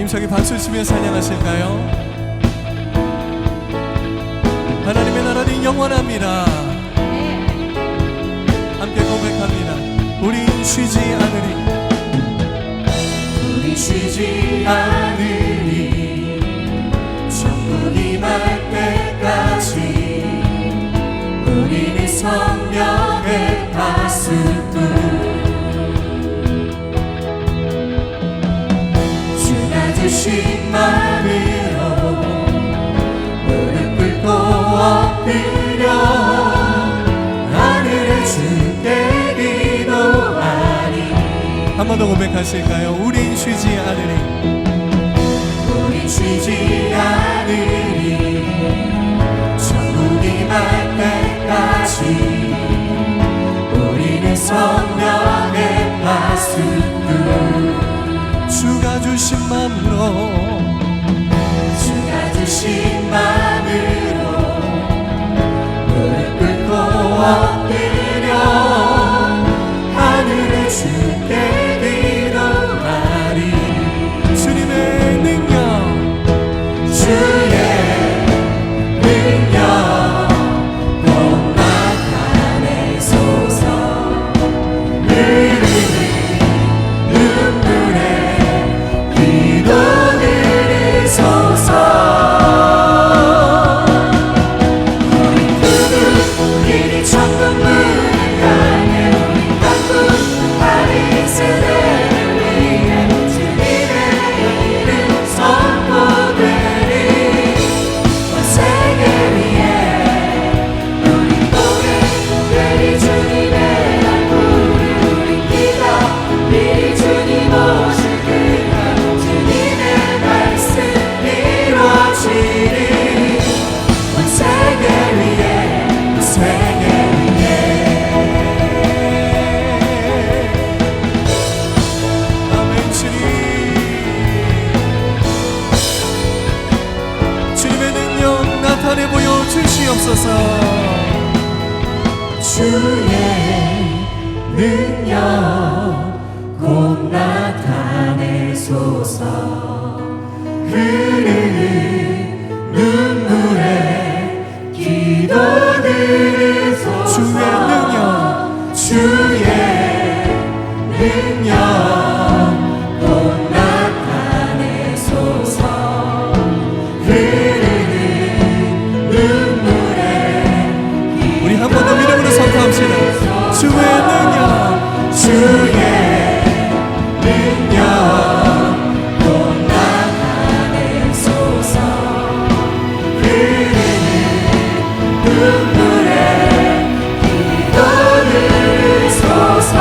힘차게 박수치며 찬양하실까요? 하나님의 나라는 영원합니다. 함께 고백합니다. 우린 쉬지 않으리. 우린 쉬지 않으리. 천국이 말 때까지 우리는 성령의 가슴을 주가 주신 마음으로 무릎 꿇고 엎드려 하늘의 주께 기도하리. 한 번 더 고백하실까요? 우린 쉬지 않으리. 우린 쉬지 않으리. 천국이 말 때까지 우리는 성령의 가슴을 주가 주신 마음으로 주가 주신 마음으로 무릎 꿇고 엎드려 하늘의 주께 기도하리. 주님의 능력, 주의 능력 곧 나타내소서. 흐르는 눈물에 기도 들으소서. 우리 두는 길이 천국 문을 향해 우리 강군 바리새인을 위해 주님의 이름 선포되리. 온 세계 위에 우리 고백되리. 주님의 얼굴을 우리 기다 미리 주님 오실 그날 주님의 말씀 이루어지리. 온 세계 위에 온 세계 위에. 아멘. 주님의 능력 나타내 보여 주시옵소서. 주의 능력 곧 나타내소서. 흐르는 눈물에 기도 들으소서. 주의 능력, 주의 능력 곧 나타내소서. 흐르는 눈물에 우리 한 번 더 믿음으로 선포합시다. 주의 능력, 주의 능력 곧 나타내소서. 흐르는 눈물에 기도 들으소서.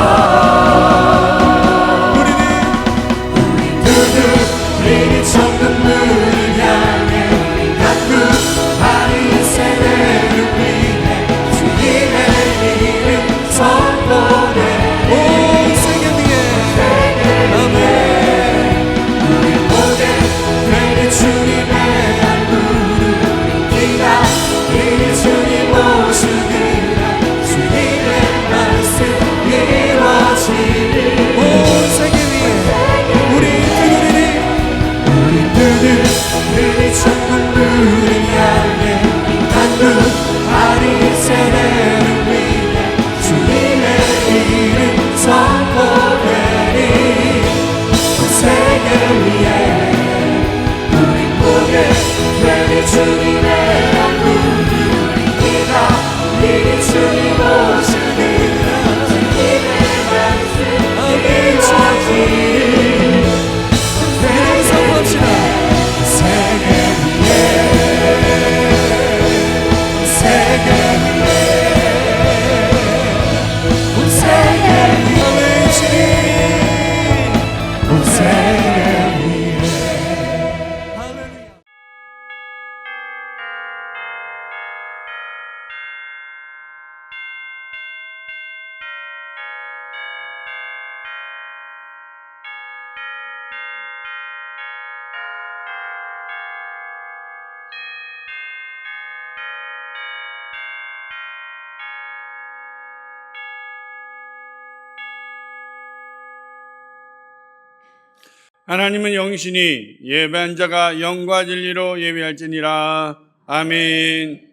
하나님은 영이시니 예배한 자가 영과 진리로 예배할지니라. 아멘.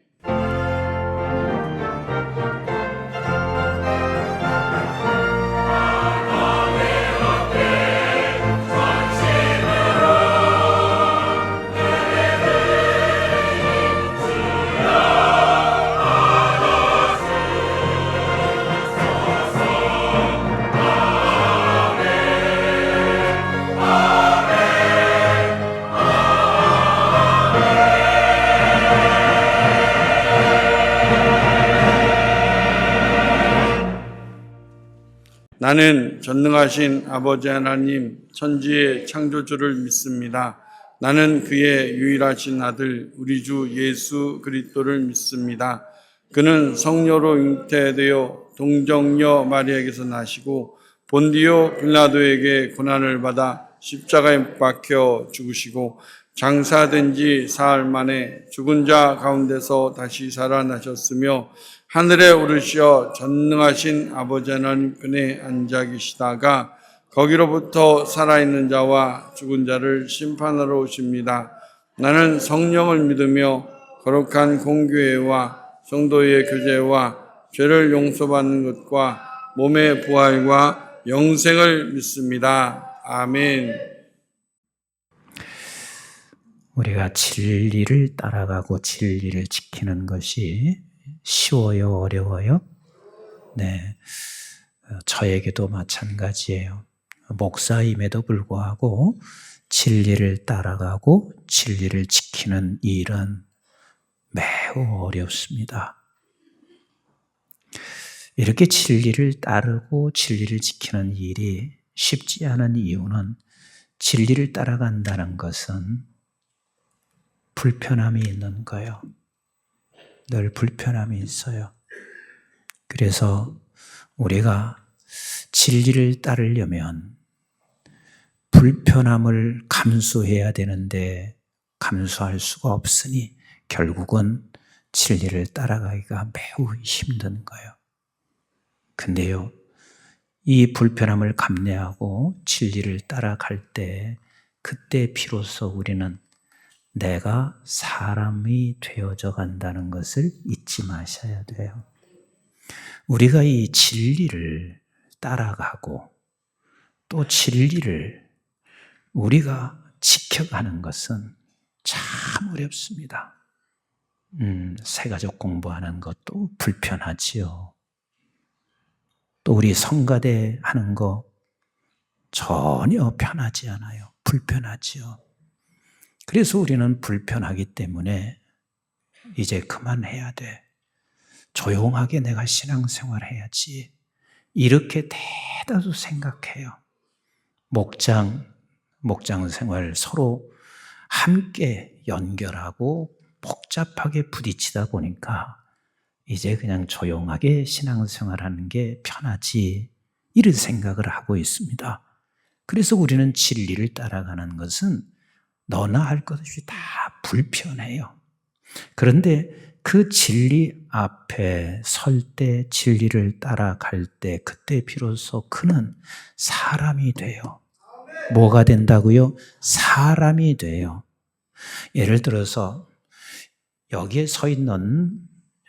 나는 전능하신 아버지 하나님 천지의 창조주를 믿습니다. 나는 그의 유일하신 아들 우리 주 예수 그리스도를 믿습니다. 그는 성녀로 잉태되어 동정녀 마리아에게서 나시고 본디오 빌라도에게 고난을 받아 십자가에 못 박혀 죽으시고 장사된 지 사흘 만에 죽은 자 가운데서 다시 살아나셨으며 하늘에 오르시어 전능하신 아버지 하나님 편에 앉아 계시다가 거기로부터 살아있는 자와 죽은 자를 심판하러 오십니다. 나는 성령을 믿으며 거룩한 공교회와 성도의 교제와 죄를 용서받는 것과 몸의 부활과 영생을 믿습니다. 아멘. 우리가 진리를 따라가고 진리를 지키는 것이 쉬워요, 어려워요? 네, 저에게도 마찬가지예요. 목사임에도 불구하고 진리를 따라가고 진리를 지키는 일은 매우 어렵습니다. 이렇게 진리를 따르고 진리를 지키는 일이 쉽지 않은 이유는 진리를 따라간다는 것은 불편함이 있는 거예요. 늘 불편함이 있어요. 그래서 우리가 진리를 따르려면 불편함을 감수해야 되는데 감수할 수가 없으니 결국은 진리를 따라가기가 매우 힘든 거예요. 근데요, 이 불편함을 감내하고 진리를 따라갈 때 그때 비로소 우리는 내가 사람이 되어져 간다는 것을 잊지 마셔야 돼요. 우리가 이 진리를 따라가고 또 진리를 우리가 지켜가는 것은 참 어렵습니다. 새가족 공부하는 것도 불편하지요. 또 우리 성가대 하는 거 전혀 편하지 않아요. 불편하지요. 그래서 우리는 불편하기 때문에 이제 그만해야 돼. 조용하게 내가 신앙생활 해야지. 이렇게 대다수 생각해요. 목장 생활 서로 함께 연결하고 복잡하게 부딪히다 보니까 이제 그냥 조용하게 신앙생활하는 게 편하지. 이런 생각을 하고 있습니다. 그래서 우리는 진리를 따라가는 것은 너나 할 것 없이 다 불편해요. 그런데 그 진리 앞에 설 때, 진리를 따라갈 때, 그때 비로소 그는 사람이 돼요. 뭐가 된다고요? 사람이 돼요. 예를 들어서 여기에 서 있는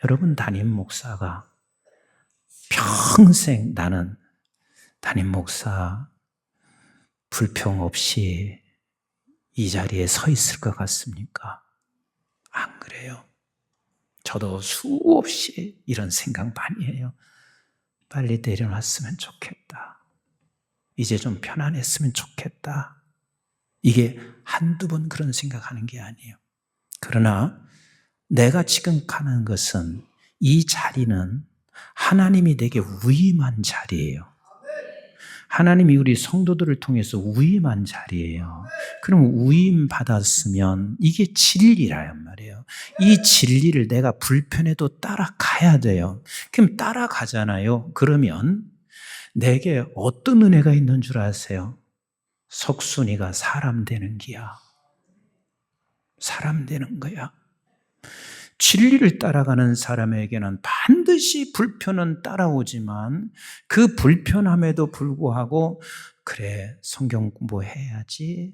여러분 담임 목사가 평생 나는 담임 목사 불평 없이 이 자리에 서 있을 것 같습니까? 안 그래요. 저도 수없이 이런 생각 많이 해요. 빨리 내려놨으면 좋겠다. 이제 좀 편안했으면 좋겠다. 이게 한두 번 그런 생각하는 게 아니에요. 그러나 내가 지금 가는 것은 이 자리는 하나님이 내게 위임한 자리예요. 하나님이 우리 성도들을 통해서 위임한 자리예요. 그럼 위임 받았으면 이게 진리란 말이에요. 이 진리를 내가 불편해도 따라가야 돼요. 그럼 따라가잖아요. 그러면 내게 어떤 은혜가 있는 줄 아세요? 석순이가 사람 되는 기야. 사람 되는 거야. 진리를 따라가는 사람에게는 반드시 불편은 따라오지만 그 불편함에도 불구하고 그래, 성경 공부해야지.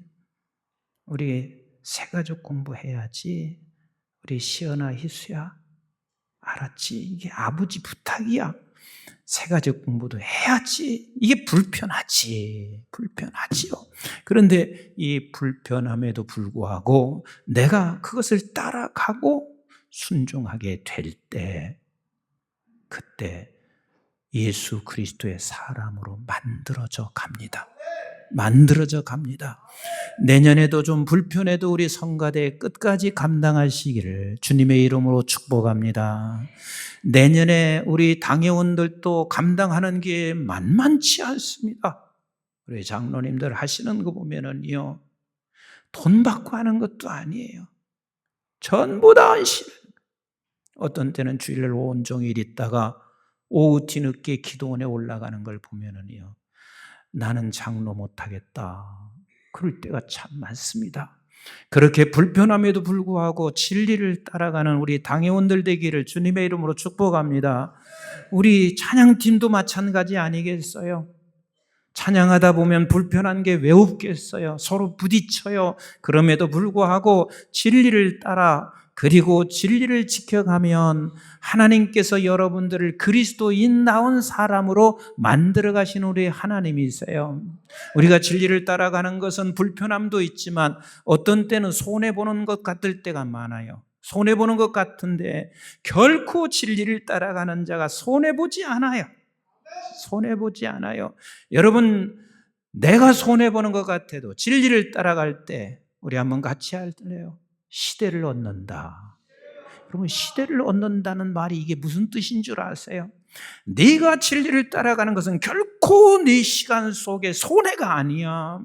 우리 새가족 공부해야지. 우리 시연아, 희수야, 알았지? 이게 아버지 부탁이야. 새가족 공부도 해야지. 이게 불편하지요. 그런데 이 불편함에도 불구하고 내가 그것을 따라가고 순종하게 될 때, 그때 예수 그리스도의 사람으로 만들어져 갑니다. 내년에도 좀 불편해도 우리 성가대 끝까지 감당하시기를 주님의 이름으로 축복합니다. 내년에 우리 당회원들도 감당하는 게 만만치 않습니다. 우리 장로님들 하시는 거 보면은요, 돈 받고 하는 것도 아니에요. 전부 다 하시는. 어떤 때는 주일날 온종일 있다가 오후 뒤늦게 기도원에 올라가는 걸 보면은요, 나는 장로 못하겠다. 그럴 때가 참 많습니다. 그렇게 불편함에도 불구하고 진리를 따라가는 우리 당회원들 되기를 주님의 이름으로 축복합니다. 우리 찬양팀도 마찬가지 아니겠어요? 찬양하다 보면 불편한 게 왜 없겠어요? 서로 부딪혀요. 그럼에도 불구하고 진리를 따라 그리고 진리를 지켜가면 하나님께서 여러분들을 그리스도인다운 사람으로 만들어 가신 우리 하나님이세요. 우리가 진리를 따라가는 것은 불편함도 있지만 어떤 때는 손해보는 것 같을 때가 많아요. 손해보는 것 같은데 결코 진리를 따라가는 자가 손해보지 않아요. 여러분, 내가 손해보는 것 같아도 진리를 따라갈 때 우리 한번 같이 할래요? 시대를 얻는다. 여러분, 시대를 얻는다는 말이 이게 무슨 뜻인 줄 아세요? 네가 진리를 따라가는 것은 결코 네 시간 속에 손해가 아니야.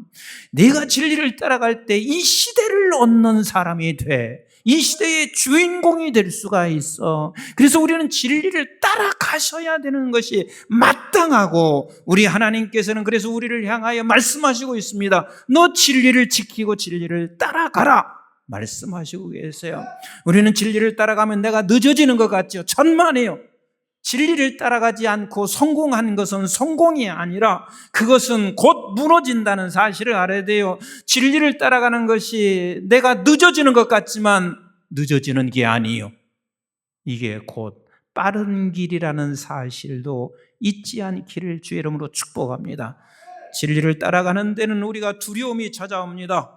네가 진리를 따라갈 때 이 시대를 얻는 사람이 돼. 이 시대의 주인공이 될 수가 있어. 그래서 우리는 진리를 따라가셔야 되는 것이 마땅하고, 우리 하나님께서는 그래서 우리를 향하여 말씀하시고 있습니다. 너 진리를 지키고 진리를 따라가라 말씀하시고 계세요. 우리는 진리를 따라가면 내가 늦어지는 것 같죠? 천만에요. 진리를 따라가지 않고 성공한 것은 성공이 아니라 그것은 곧 무너진다는 사실을 알아야 돼요. 진리를 따라가는 것이 내가 늦어지는 것 같지만 늦어지는 게 아니에요. 이게 곧 빠른 길이라는 사실도 잊지 않기를 주의 이름으로 축복합니다. 진리를 따라가는 데는 우리가 두려움이 찾아옵니다.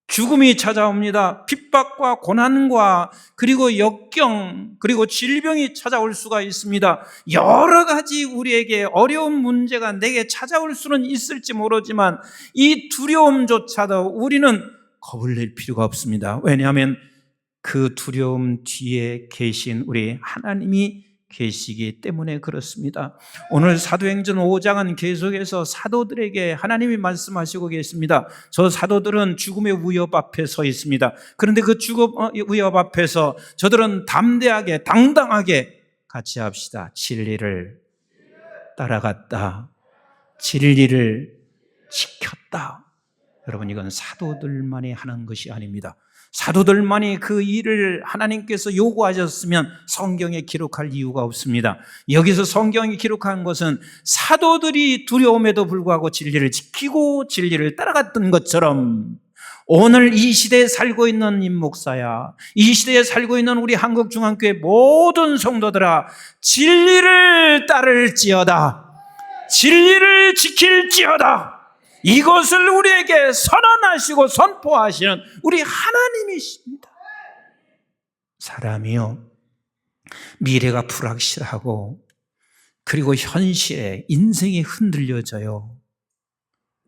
죽음이 찾아옵니다. 핍박과 고난과 그리고 역경 그리고 질병이 찾아올 수가 있습니다. 여러 가지 우리에게 어려운 문제가 내게 찾아올 수는 있을지 모르지만 이 두려움조차도 우리는 겁을 낼 필요가 없습니다. 왜냐하면 그 두려움 뒤에 계신 우리 하나님이 계시기 때문에 그렇습니다. 오늘 사도행전 5장은 계속해서 사도들에게 하나님이 말씀하시고 계십니다. 저 사도들은 죽음의 위협 앞에 서 있습니다. 그런데 그 죽음의 위협 앞에서 저들은 담대하게 당당하게 같이 합시다. 진리를 따라갔다. 진리를 지켰다. 여러분, 이건 사도들만이 하는 것이 아닙니다. 사도들만이 그 일을 하나님께서 요구하셨으면 성경에 기록할 이유가 없습니다. 여기서 성경이 기록한 것은 사도들이 두려움에도 불구하고 진리를 지키고 진리를 따라갔던 것처럼 오늘 이 시대에 살고 있는 임 목사야, 이 시대에 살고 있는 우리 한국중앙교회 모든 성도들아, 진리를 따를지어다, 진리를 지킬지어다, 이것을 우리에게 선언하시고 선포하시는 우리 하나님이십니다. 사람이요, 미래가 불확실하고 그리고 현실에 인생이 흔들려져요.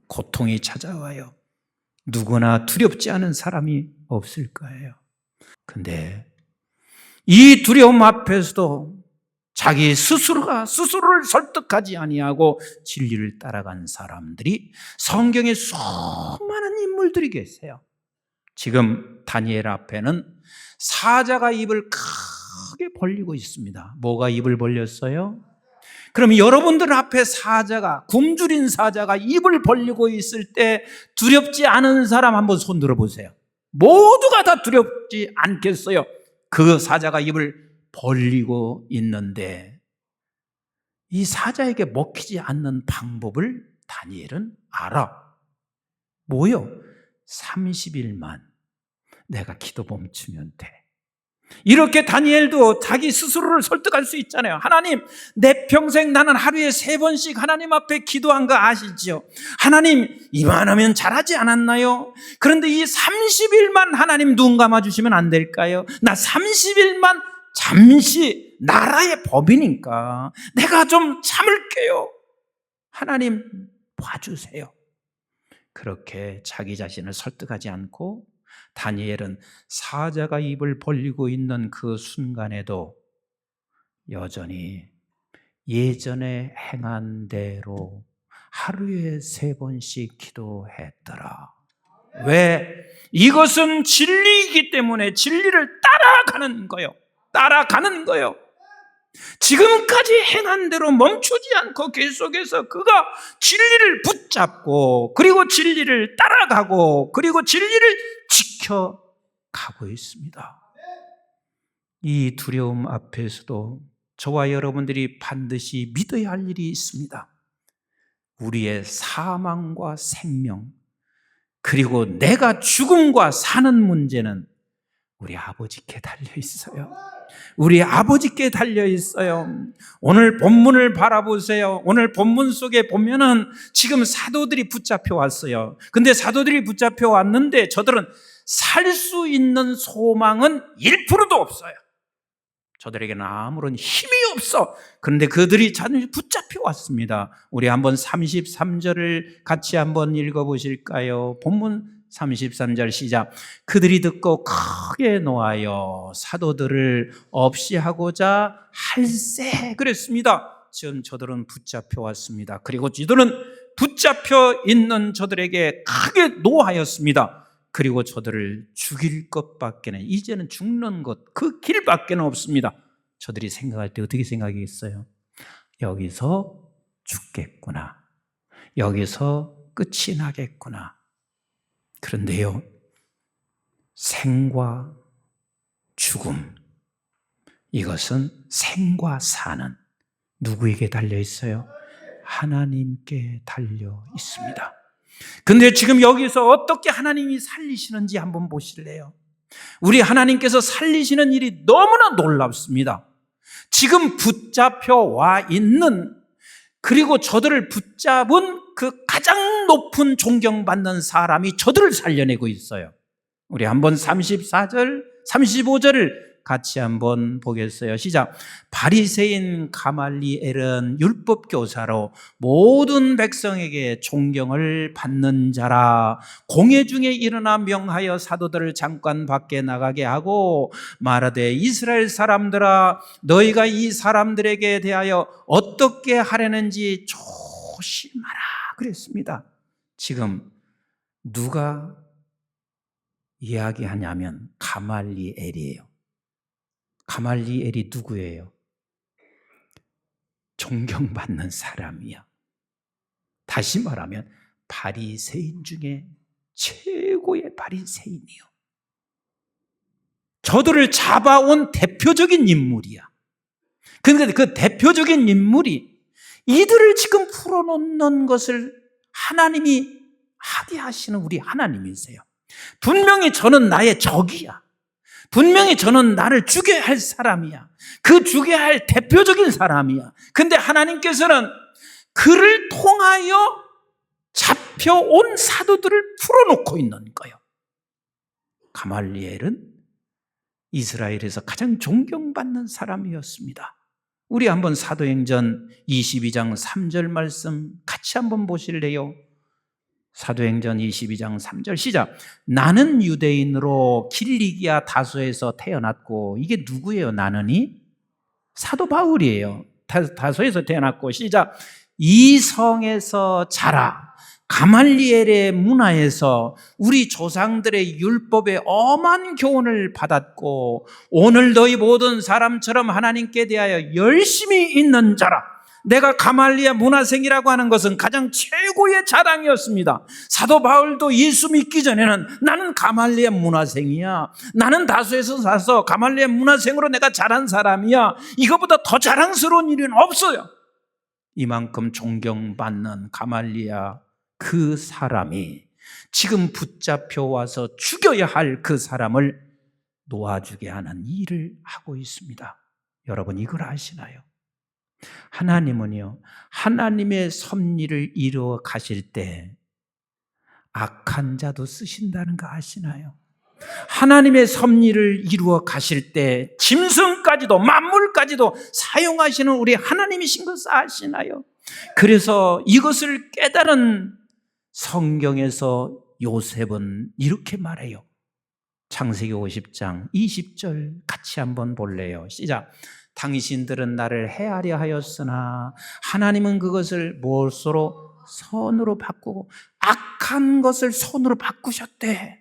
고통이 찾아와요. 누구나 두렵지 않은 사람이 없을 거예요. 근데 이 두려움 앞에서도 자기 스스로가 스스로를 설득하지 아니하고 진리를 따라간 사람들이 성경에 수많은 인물들이 계세요. 지금 다니엘 앞에는 사자가 입을 크게 벌리고 있습니다. 뭐가 입을 벌렸어요? 그럼 여러분들 앞에 사자가, 굶주린 사자가 입을 벌리고 있을 때 두렵지 않은 사람 한번 손 들어보세요. 모두가 다 두렵지 않겠어요? 그 사자가 입을 벌리고 있는데 이 사자에게 먹히지 않는 방법을 다니엘은 알아. 뭐요? 30일만 내가 기도 멈추면 돼. 이렇게 다니엘도 자기 스스로를 설득할 수 있잖아요. 하나님, 내 평생 나는 하루에 3번씩 하나님 앞에 기도한 거 아시죠? 하나님, 이만하면 잘하지 않았나요? 그런데 이 30일만 하나님 눈 감아주시면 안 될까요? 나 30일만 잠시 나라의 법이니까 내가 좀 참을게요. 하나님 봐주세요. 그렇게 자기 자신을 설득하지 않고 다니엘은 사자가 입을 벌리고 있는 그 순간에도 여전히 예전에 행한 대로 하루에 3번씩 기도했더라. 왜? 이것은 진리이기 때문에 진리를 따라가는 거예요. 따라가는 거예요. 지금까지 행한 대로 멈추지 않고 계속해서 그가 진리를 붙잡고 그리고 진리를 따라가고 그리고 진리를 지켜가고 있습니다. 이 두려움 앞에서도 저와 여러분들이 반드시 믿어야 할 일이 있습니다. 우리의 사망과 생명 그리고 내가 죽음과 사는 문제는 우리 아버지께 달려 있어요. 우리 아버지께 달려 있어요. 오늘 본문을 바라보세요. 오늘 본문 속에 보면은 지금 사도들이 붙잡혀 왔어요. 근데 사도들이 붙잡혀 왔는데 저들은 살 수 있는 소망은 1%도 없어요. 저들에게는 아무런 힘이 없어. 그런데 그들이 붙잡혀 왔습니다. 우리 한번 33절을 같이 한번 읽어보실까요? 본문 33절 시작. 그들이 듣고 크게 노하여 사도들을 없이 하고자 할세 그랬습니다. 지금 저들은 붙잡혀 왔습니다. 그리고 저들은 붙잡혀 있는 저들에게 크게 노하였습니다. 그리고 저들을 죽일 것밖에는 이제는 죽는 것 그 길밖에는 없습니다. 저들이 생각할 때 어떻게 생각했어요? 여기서 죽겠구나. 여기서 끝이 나겠구나. 그런데요, 생과 죽음, 이것은 생과 사는 누구에게 달려 있어요? 하나님께 달려 있습니다. 근데 지금 여기서 어떻게 하나님이 살리시는지 한번 보실래요? 우리 하나님께서 살리시는 일이 너무나 놀랍습니다. 지금 붙잡혀 와 있는 그리고 저들을 붙잡은 그 가장 높은 존경받는 사람이 저들을 살려내고 있어요. 우리 한번 34절, 35절을 같이 한번 보겠어요. 시작. 바리새인 가말리엘은 율법 교사로 모든 백성에게 존경을 받는 자라. 공회 중에 일어나 명하여 사도들을 잠깐 밖에 나가게 하고 말하되 이스라엘 사람들아 너희가 이 사람들에게 대하여 어떻게 하려는지 조심하라 그랬습니다. 지금 누가 이야기하냐면 가말리엘이에요. 가말리엘이 누구예요? 존경받는 사람이야. 다시 말하면 바리새인 중에 최고의 바리새인이요. 저들을 잡아온 대표적인 인물이야. 그런데 그 대표적인 인물이 이들을 지금 풀어놓는 것을 하나님이 하게 하시는 우리 하나님이세요. 분명히 저는 나의 적이야. 분명히 저는 나를 죽여야 할 사람이야. 그 죽여야 할 대표적인 사람이야. 근데 하나님께서는 그를 통하여 잡혀온 사도들을 풀어놓고 있는 거예요. 가말리엘은 이스라엘에서 가장 존경받는 사람이었습니다. 우리 한번 사도행전 22장 3절 말씀 같이 한번 보실래요? 사도행전 22장 3절 시작. 나는 유대인으로 길리기아 다소에서 태어났고, 이게 누구예요? 나는이? 사도 바울이에요. 다소에서 태어났고, 시작. 이 성에서 자라. 가말리엘의 문화에서 우리 조상들의 율법에 엄한 교훈을 받았고 오늘 너희 모든 사람처럼 하나님께 대하여 열심히 있는 자라. 내가 가말리엘 문화생이라고 하는 것은 가장 최고의 자랑이었습니다. 사도 바울도 예수 믿기 전에는 나는 가말리엘 문화생이야. 나는 다소에서 사서 가말리엘 문화생으로 내가 자란 사람이야. 이거보다 더 자랑스러운 일은 없어요. 이만큼 존경받는 가말리아 그 사람이 지금 붙잡혀 와서 죽여야 할 그 사람을 놓아주게 하는 일을 하고 있습니다. 여러분 이걸 아시나요? 하나님은요, 하나님의 섭리를 이루어 가실 때 악한 자도 쓰신다는 거 아시나요? 하나님의 섭리를 이루어 가실 때 짐승까지도 만물까지도 사용하시는 우리 하나님이신 것을 아시나요? 그래서 이것을 깨달은 성경에서 요셉은 이렇게 말해요. 창세기 50장 20절 같이 한번 볼래요. 시작. 당신들은 나를 해하려 하였으나 하나님은 그것을 무엇으로? 선으로 바꾸고 악한 것을 선으로 바꾸셨대.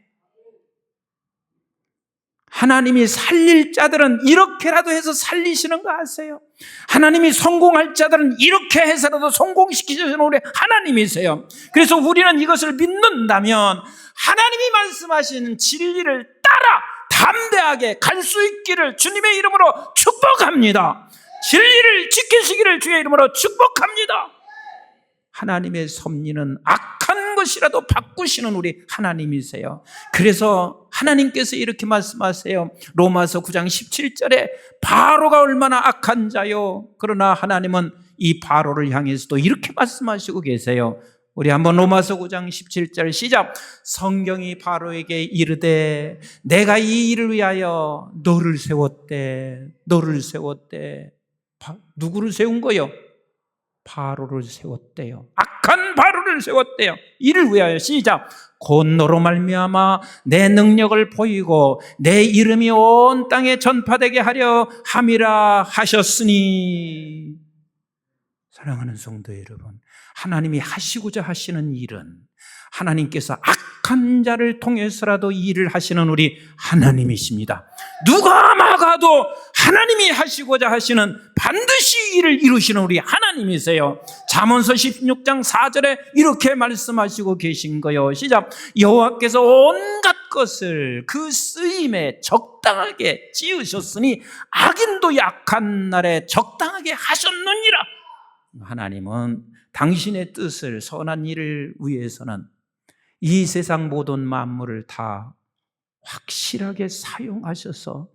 하나님이 살릴 자들은 이렇게라도 해서 살리시는 거 아세요? 하나님이 성공할 자들은 이렇게 해서라도 성공시키시는 우리 하나님이세요. 그래서 우리는 이것을 믿는다면 하나님이 말씀하시는 진리를 따라 담대하게 갈 수 있기를 주님의 이름으로 축복합니다. 진리를 지키시기를 주의 이름으로 축복합니다. 하나님의 섭리는 악한 것이라도 바꾸시는 우리 하나님이세요. 그래서 하나님께서 이렇게 말씀하세요. 로마서 9장 17절에 바로가 얼마나 악한 자요. 그러나 하나님은 이 바로를 향해서도 이렇게 말씀하시고 계세요. 우리 한번 로마서 9장 17절 시작. 성경이 바로에게 이르되 내가 이 일을 위하여 너를 세웠대. 너를 세웠대. 누구를 세운 거요? 바로를 세웠대요. 악한 바로를 세웠대요. 이를 위하여 시작. 곧 너로 말미암아 내 능력을 보이고 내 이름이 온 땅에 전파되게 하려 함이라 하셨으니. 사랑하는 성도 여러분, 하나님이 하시고자 하시는 일은 하나님께서 악한 자를 통해서라도 일을 하시는 우리 하나님이십니다. 누가 막아도 하나님이 하시고자 하시는 반드시 일을 이루시는 우리 하나님이세요. 잠언서 16장 4절에 이렇게 말씀하시고 계신 거예요. 시작. 여호와께서 온갖 것을 그 쓰임에 적당하게 지으셨으니 악인도 약한 날에 적당하게 하셨느니라. 하나님은 당신의 뜻을 선한 일을 위해서는 이 세상 모든 만물을 다 확실하게 사용하셔서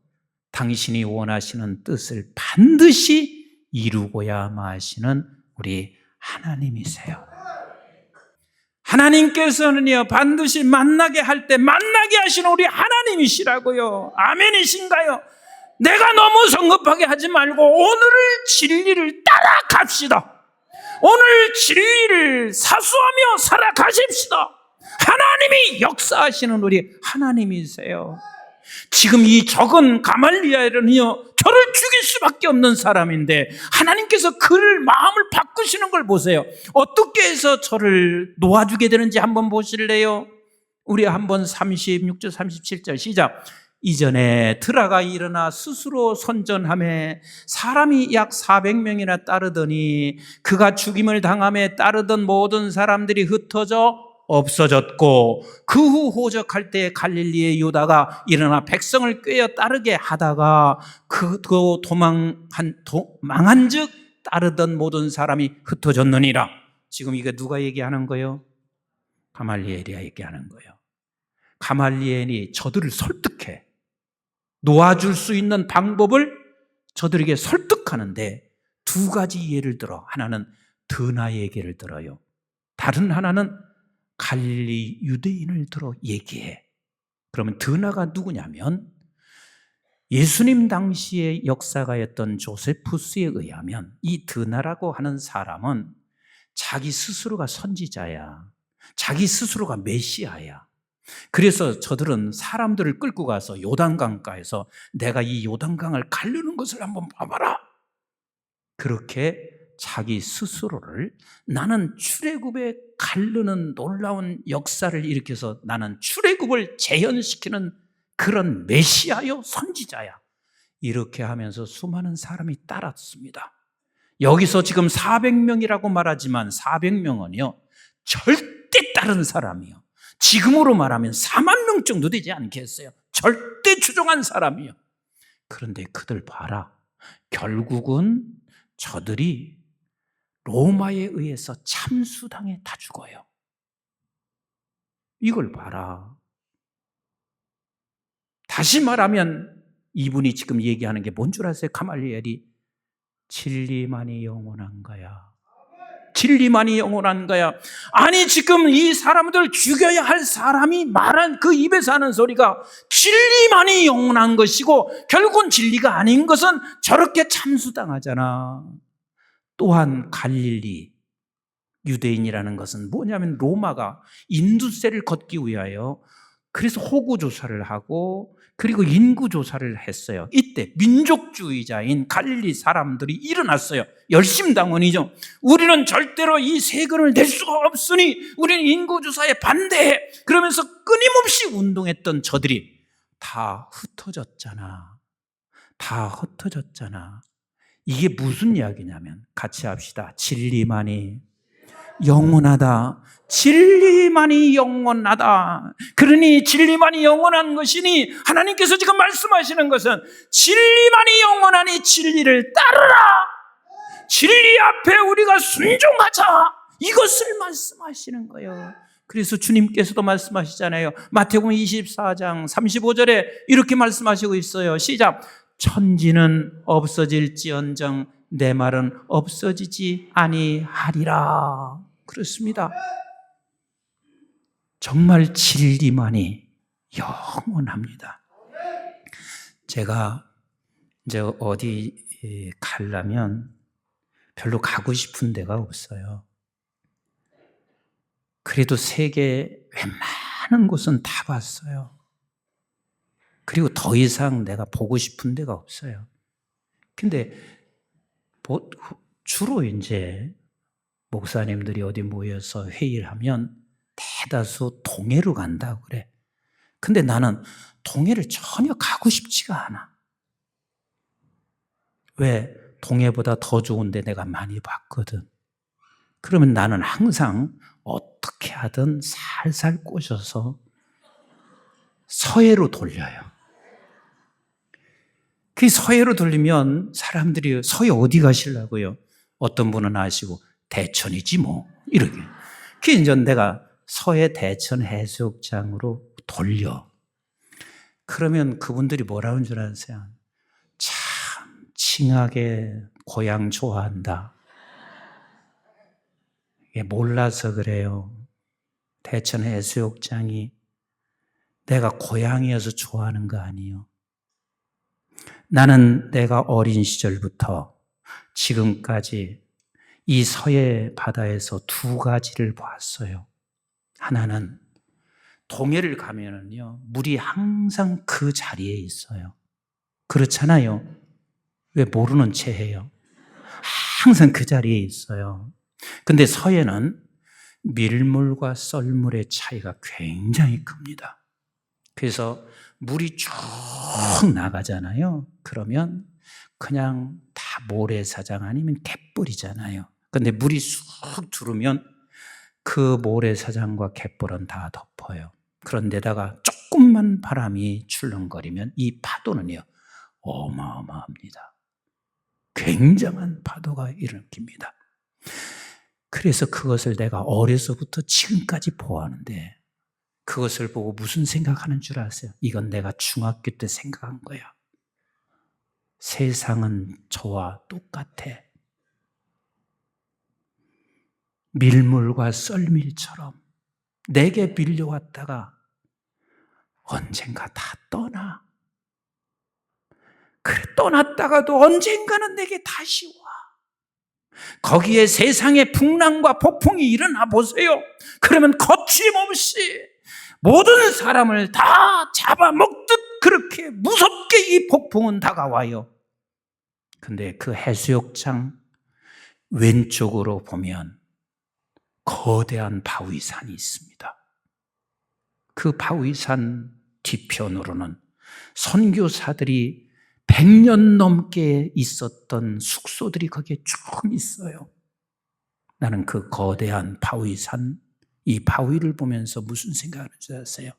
당신이 원하시는 뜻을 반드시 이루고야 마시는 우리 하나님이세요. 하나님께서는요, 반드시 만나게 할 때 만나게 하시는 우리 하나님이시라고요. 아멘이신가요? 내가 너무 성급하게 하지 말고 오늘을 진리를 따라갑시다. 오늘 진리를 사수하며 살아가십시다. 하나님이 역사하시는 우리 하나님이세요. 지금 이 적은 가말리엘은요, 저를 죽일 수밖에 없는 사람인데 하나님께서 그를 마음을 바꾸시는 걸 보세요. 어떻게 해서 저를 놓아주게 되는지 한번 보실래요? 우리 한번 36절 37절 시작. 이전에 드라가 일어나 스스로 선전하며 사람이 약 400명이나 따르더니 그가 죽임을 당함에 따르던 모든 사람들이 흩어져 없어졌고 그 후 호적할 때 갈릴리의 유다가 일어나 백성을 꿰어 따르게 하다가 망한 즉 따르던 모든 사람이 흩어졌느니라. 지금 이게 누가 얘기하는 거예요? 가말리엘이 얘기하는 거예요. 가말리엘이 저들을 설득해 놓아줄 수 있는 방법을 저들에게 설득하는데 두 가지 예를 들어. 하나는 드나 얘기를 들어요. 다른 하나는 갈릴리 유대인을 들어 얘기해. 그러면 드나가 누구냐면 예수님 당시의 역사가였던 조세푸스에 의하면 이 드나라고 하는 사람은 자기 스스로가 선지자야. 자기 스스로가 메시아야. 그래서 저들은 사람들을 끌고 가서 요단강가에서 내가 이 요단강을 가르는 것을 한번 봐봐라. 그렇게 자기 스스로를 나는 출애굽에 가르는 놀라운 역사를 일으켜서 나는 출애굽을 재현시키는 그런 메시아요, 선지자야. 이렇게 하면서 수많은 사람이 따랐습니다. 여기서 지금 400명이라고 말하지만 400명은요 절대 다른 사람이요. 지금으로 말하면 4만 명 정도 되지 않겠어요? 절대 추종한 사람이요. 그런데 그들 봐라. 결국은 저들이 로마에 의해서 참수당해 다 죽어요. 이걸 봐라. 다시 말하면 이분이 지금 얘기하는 게 뭔 줄 아세요? 가말리엘이 진리만이 영원한 거야. 진리만이 영원한 거야. 아니 지금 이 사람들 죽여야 할 사람이 말한 그 입에서 하는 소리가 진리만이 영원한 것이고 결국은 진리가 아닌 것은 저렇게 참수당하잖아. 또한 갈릴리 유대인이라는 것은 뭐냐면 로마가 인두세를 걷기 위하여 그래서 호구 조사를 하고 그리고 인구 조사를 했어요. 이때 민족주의자인 갈릴리 사람들이 일어났어요. 열심당원이죠. 우리는 절대로 이 세금을 낼 수가 없으니 우리는 인구 조사에 반대해. 그러면서 끊임없이 운동했던 저들이 다 흩어졌잖아. 다 흩어졌잖아. 이게 무슨 이야기냐면 같이 합시다. 진리만이 영원하다. 진리만이 영원하다. 그러니 진리만이 영원한 것이니 하나님께서 지금 말씀하시는 것은 진리만이 영원하니 진리를 따르라. 진리 앞에 우리가 순종하자. 이것을 말씀하시는 거예요. 그래서 주님께서도 말씀하시잖아요. 마태복음 24장 35절에 이렇게 말씀하시고 있어요. 시작. 천지는 없어질지언정 내 말은 없어지지 아니하리라. 그렇습니다. 정말 진리만이 영원합니다. 제가 이제 어디 가려면 별로 가고 싶은 데가 없어요. 그래도 세계 웬만한 곳은 다 봤어요. 그리고 더 이상 내가 보고 싶은 데가 없어요. 근데 주로 이제 목사님들이 어디 모여서 회의를 하면 대다수 동해로 간다고 그래. 근데 나는 동해를 전혀 가고 싶지가 않아. 왜? 동해보다 더 좋은데 내가 많이 봤거든. 그러면 나는 항상 어떻게 하든 살살 꼬셔서 서해로 돌려요. 그 서해로 돌리면 사람들이 서해 어디 가시려고요? 어떤 분은 아시고 대천이지 뭐 이렇게. 그 이제 내가 서해 대천 해수욕장으로 돌려. 그러면 그분들이 뭐라는 줄 아세요? 참 칭하게 고향 좋아한다. 이게 몰라서 그래요. 대천 해수욕장이 내가 고향이어서 좋아하는 거 아니에요. 나는 내가 어린 시절부터 지금까지 이 서해 바다에서 두 가지를 봤어요. 하나는 동해를 가면은요, 물이 항상 그 자리에 있어요. 그렇잖아요. 왜 모르는 채 해요? 항상 그 자리에 있어요. 근데 서해는 밀물과 썰물의 차이가 굉장히 큽니다. 그래서 물이 쭉 나가잖아요. 그러면 그냥 다 모래사장 아니면 갯벌이잖아요. 근데 물이 쑥 들어오면 그 모래사장과 갯벌은 다 덮어요. 그런데다가 조금만 바람이 출렁거리면 이 파도는요, 어마어마합니다. 굉장한 파도가 일으킵니다. 그래서 그것을 내가 어려서부터 지금까지 보았는데 그것을 보고 무슨 생각하는 줄 아세요? 이건 내가 중학교 때 생각한 거야. 세상은 저와 똑같아. 밀물과 썰밀처럼 내게 밀려왔다가 언젠가 다 떠나. 그래, 떠났다가도 언젠가는 내게 다시 와. 거기에 세상의 풍랑과 폭풍이 일어나 보세요. 그러면 거침없이 모든 사람을 다 잡아먹듯 그렇게 무섭게 이 폭풍은 다가와요. 근데 그 해수욕장 왼쪽으로 보면 거대한 바위산이 있습니다. 그 바위산 뒤편으로는 선교사들이 100년 넘게 있었던 숙소들이 거기에 쭉 있어요. 나는 그 거대한 바위산, 이 바위를 보면서 무슨 생각을 하는지 아세요?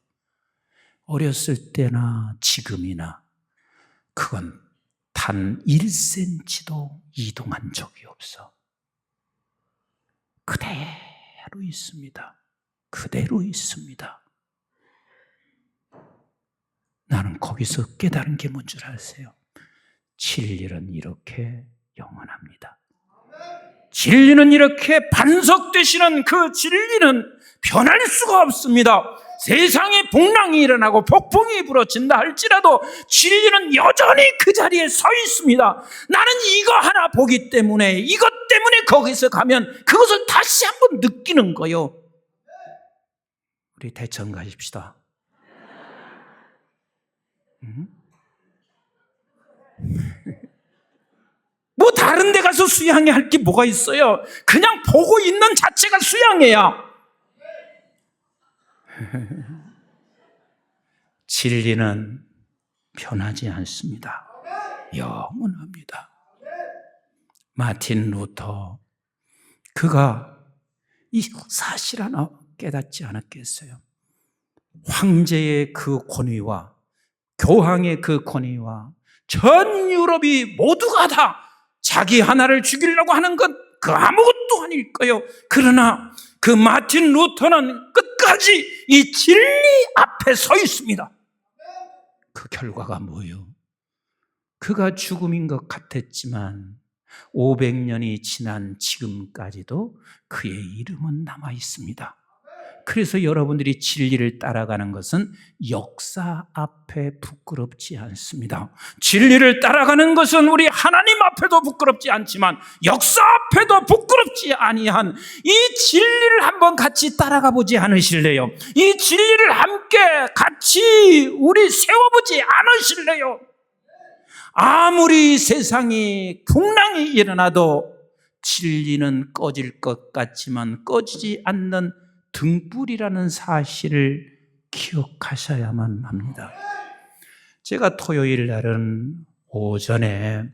어렸을 때나 지금이나 그건 단 1cm도 이동한 적이 없어. 그대로 있습니다. 그대로 있습니다. 나는 거기서 깨달은 게 뭔 줄 아세요? 진리는 이렇게 영원합니다. 진리는 이렇게 반석되시는 그 진리는 변할 수가 없습니다. 세상에 풍랑이 일어나고 폭풍이 불어친다 할지라도 진리는 여전히 그 자리에 서 있습니다. 나는 이거 하나 보기 때문에, 이것 때문에 거기서 가면 그것을 다시 한번 느끼는 거요. 우리 대천 가십시다. 뭐 다른 데 가서 수양회 할 게 뭐가 있어요? 그냥 보고 있는 자체가 수양회야. 진리는 변하지 않습니다. 영원합니다. 마틴 루터, 그가 이 사실 하나 깨닫지 않았겠어요? 황제의 그 권위와 교황의 그 권위와 전 유럽이 모두가 다 자기 하나를 죽이려고 하는 건 그 아무것도 아닐 거예요. 그러나 그 마틴 루터는 끝까지 이 진리 앞에 서 있습니다. 그 결과가 뭐예요? 그가 죽음인 것 같았지만 500년이 지난 지금까지도 그의 이름은 남아 있습니다. 그래서 여러분들이 진리를 따라가는 것은 역사 앞에 부끄럽지 않습니다. 진리를 따라가는 것은 우리 하나님 앞에도 부끄럽지 않지만 역사 앞에도 부끄럽지 아니한 이 진리를 한번 같이 따라가 보지 않으실래요? 이 진리를 함께 같이 우리 세워보지 않으실래요? 아무리 세상이 풍랑이 일어나도 진리는 꺼질 것 같지만 꺼지지 않는 등불이라는 사실을 기억하셔야만 합니다. 제가 토요일 날은 오전에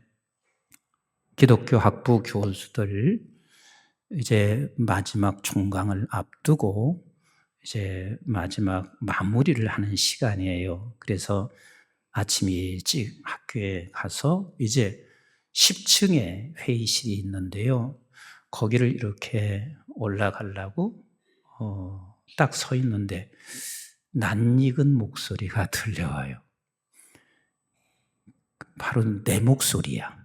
기독교 학부 교수들 이제 마지막 종강을 앞두고 이제 마지막 마무리를 하는 시간이에요. 그래서 아침 일찍 학교에 가서 이제 10층에 회의실이 있는데요. 거기를 이렇게 올라가려고 딱 서 있는데 낯익은 목소리가 들려와요. 바로 내 목소리야.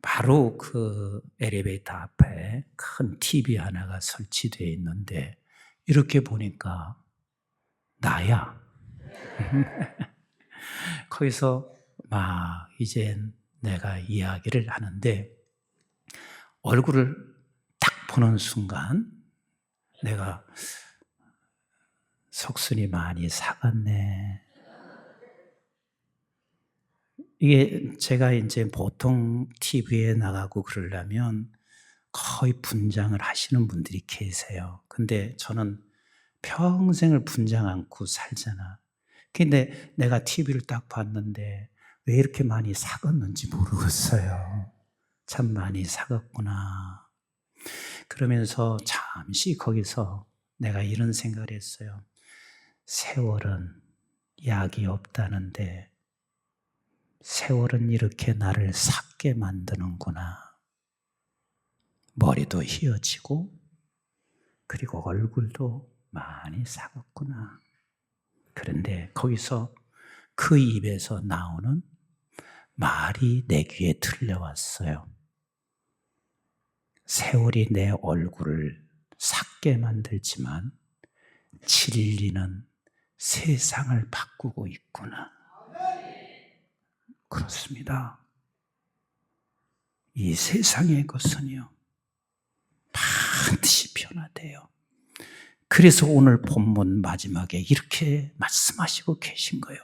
바로 그 엘리베이터 앞에 큰 TV 하나가 설치되어 있는데 이렇게 보니까 나야. 거기서 막 이젠 내가 이야기를 하는데 얼굴을 딱 보는 순간 내가 석순이 많이 사갔네. 이게 제가 이제 보통 TV에 나가고 그러려면 거의 분장을 하시는 분들이 계세요. 근데 저는 평생을 분장 않고 살잖아. 근데 내가 TV를 딱 봤는데 왜 이렇게 많이 사갔는지 모르겠어요. 참 많이 사갔구나. 그러면서 잠시 거기서 내가 이런 생각을 했어요. 세월은 약이 없다는데 세월은 이렇게 나를 삭게 만드는구나. 머리도 휘어지고 그리고 얼굴도 많이 삭았구나. 그런데 거기서 그 입에서 나오는 말이 내 귀에 들려왔어요. 세월이 내 얼굴을 삭게 만들지만 진리는 세상을 바꾸고 있구나. 그렇습니다. 이 세상의 것은요, 반드시 변화돼요. 그래서 오늘 본문 마지막에 이렇게 말씀하시고 계신 거예요.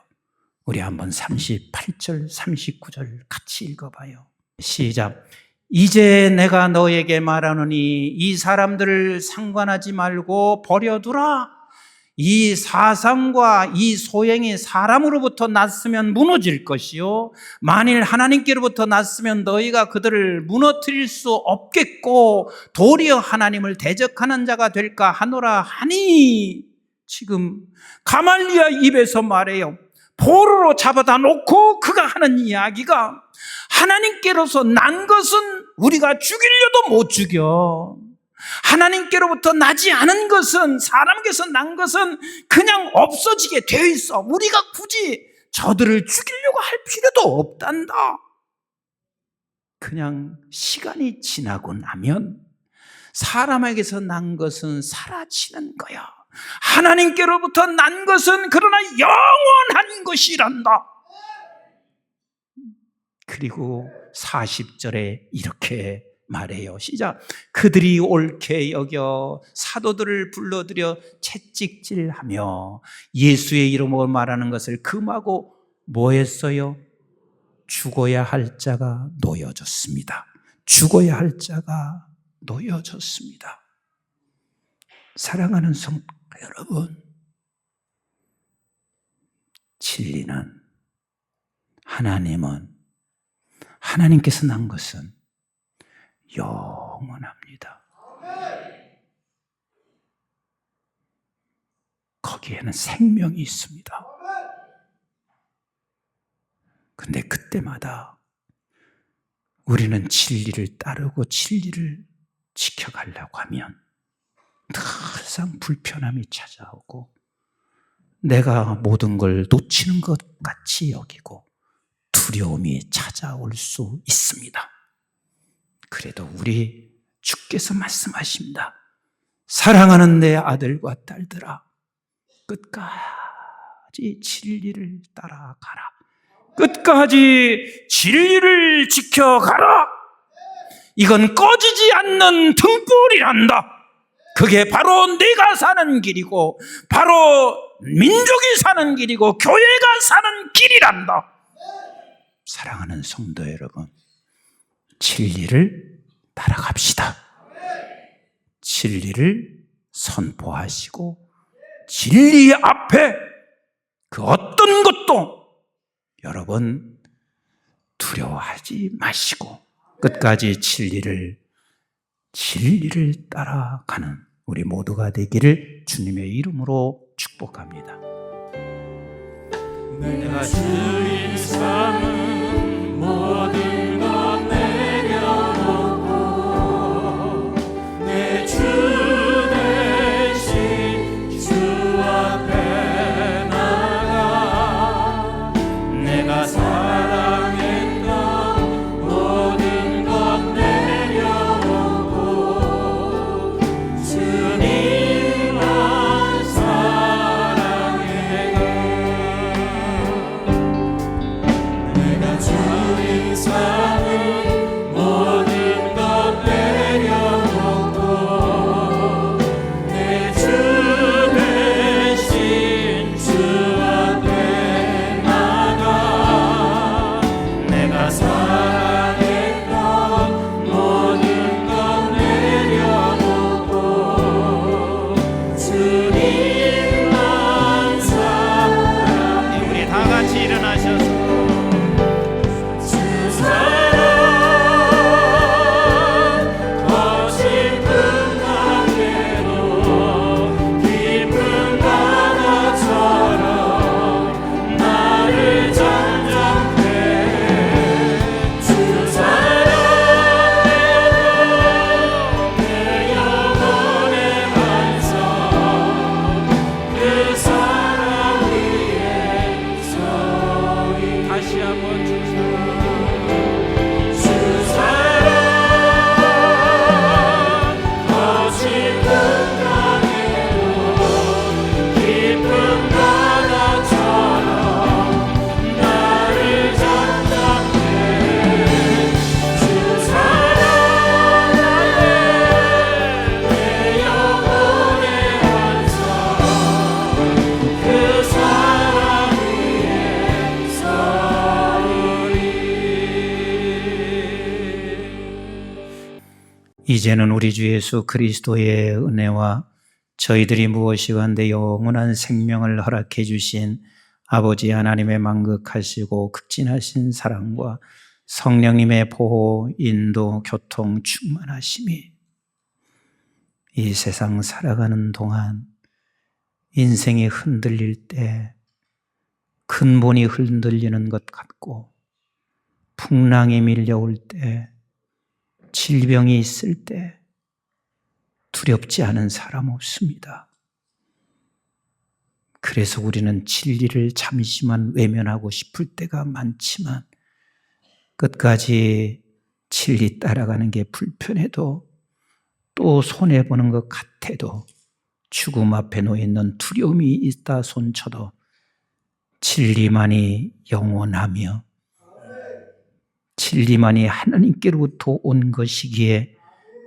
우리 한번 38절, 39절 같이 읽어봐요. 시작. 이제 내가 너에게 말하노니 이 사람들을 상관하지 말고 버려두라. 이 사상과 이 소행이 사람으로부터 났으면 무너질 것이요 만일 하나님께로부터 났으면 너희가 그들을 무너뜨릴 수 없겠고 도리어 하나님을 대적하는 자가 될까 하노라 하니, 지금 가말리아 입에서 말해요. 포로로 잡아다 놓고 그가 하는 이야기가 하나님께로서 난 것은 우리가 죽이려도 못 죽여. 하나님께로부터 나지 않은 것은, 사람에게서 난 것은 그냥 없어지게 되어 있어. 우리가 굳이 저들을 죽이려고 할 필요도 없단다. 그냥 시간이 지나고 나면 사람에게서 난 것은 사라지는 거야. 하나님께로부터 난 것은 그러나 영원한 것이란다. 그리고 40절에 이렇게 말해요. 시작. 그들이 옳게 여겨 사도들을 불러들여 채찍질하며 예수의 이름으로 말하는 것을 금하고 뭐 했어요? 죽어야 할 자가 놓여졌습니다. 죽어야 할 자가 놓여졌습니다. 사랑하는 성도 여러분, 진리는, 하나님께서 난 것은 영원합니다. 거기에는 생명이 있습니다. 근데 그때마다 우리는 진리를 따르고 진리를 지켜가려고 하면 항상 불편함이 찾아오고 내가 모든 걸 놓치는 것 같이 여기고 두려움이 찾아올 수 있습니다. 그래도 우리 주께서 말씀하십니다. 사랑하는 내 아들과 딸들아, 끝까지 진리를 따라가라. 끝까지 진리를 지켜가라. 이건 꺼지지 않는 등불이란다. 그게 바로 내가 사는 길이고 바로 민족이 사는 길이고 교회가 사는 길이란다. 사랑하는 성도 여러분, 진리를 따라갑시다. 진리를 선포하시고 진리 앞에 그 어떤 것도 여러분 두려워하지 마시고 끝까지 진리를 따라가는 우리 모두가 되기를 주님의 이름으로 축복합니다. 내가 주인 삼은 모든 것 내려놓고 내 주 대신 주 앞에 나가 내가 사랑했던 모든 것 내려놓고 주님만 사랑해가 내가 주인 삼은 모든 것 내려놓고 내 주 대신 주 앞에 나가 내가 사랑했던 모든 것 내려놓고 주님만 사랑해. 우리 다 같이 일어나셔서 주 사랑 더 깊은 관계로 깊은 바다처럼 나를 잠잠해 주 사랑 내 영혼의 반석 그 사랑 위에 서리 다시 한번 주 사랑 더 깊은 강에도 깊은 바다처럼 나를 잠잠해 주 사랑 내 영혼의 반석 그 사랑 위에 서리. 이제는 우리 주 예수 그리스도의 은혜와 저희들이 무엇이건대 영원한 생명을 허락해 주신 아버지 하나님의 만극하시고 극진하신 사랑과 성령님의 보호, 인도, 교통, 충만하심이 이 세상 살아가는 동안 인생이 흔들릴 때 근본이 흔들리는 것 같고 풍랑이 밀려올 때 질병이 있을 때 두렵지 않은 사람 없습니다. 그래서 우리는 진리를 잠시만 외면하고 싶을 때가 많지만 끝까지 진리 따라가는 게 불편해도 또 손해보는 것 같아도 죽음 앞에 놓여있는 두려움이 있다 손쳐도 진리만이 영원하며 진리만이 하나님께로부터 온 것이기에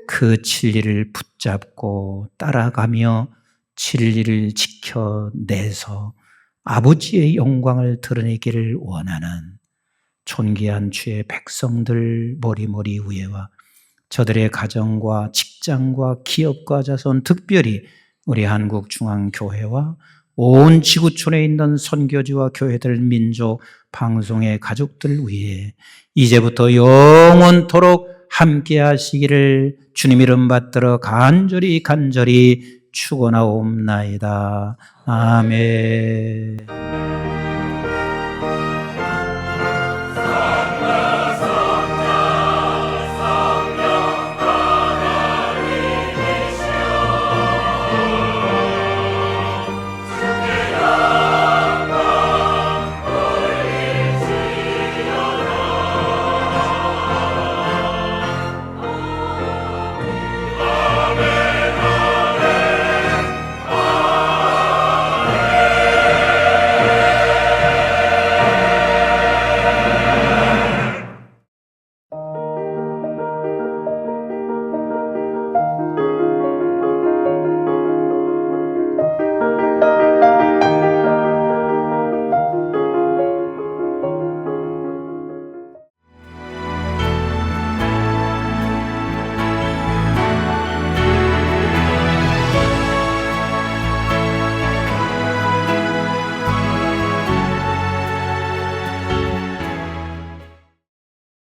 그 진리를 붙잡고 따라가며 진리를 지켜내서 아버지의 영광을 드러내기를 원하는 존귀한 주의 백성들 머리머리 위에와 저들의 가정과 직장과 기업과 자손, 특별히 우리 한국중앙교회와 온 지구촌에 있는 선교지와 교회들, 민족, 방송의 가족들 위해 이제부터 영원토록 함께 하시기를 주님 이름 받들어 간절히 축원하옵나이다. 아멘.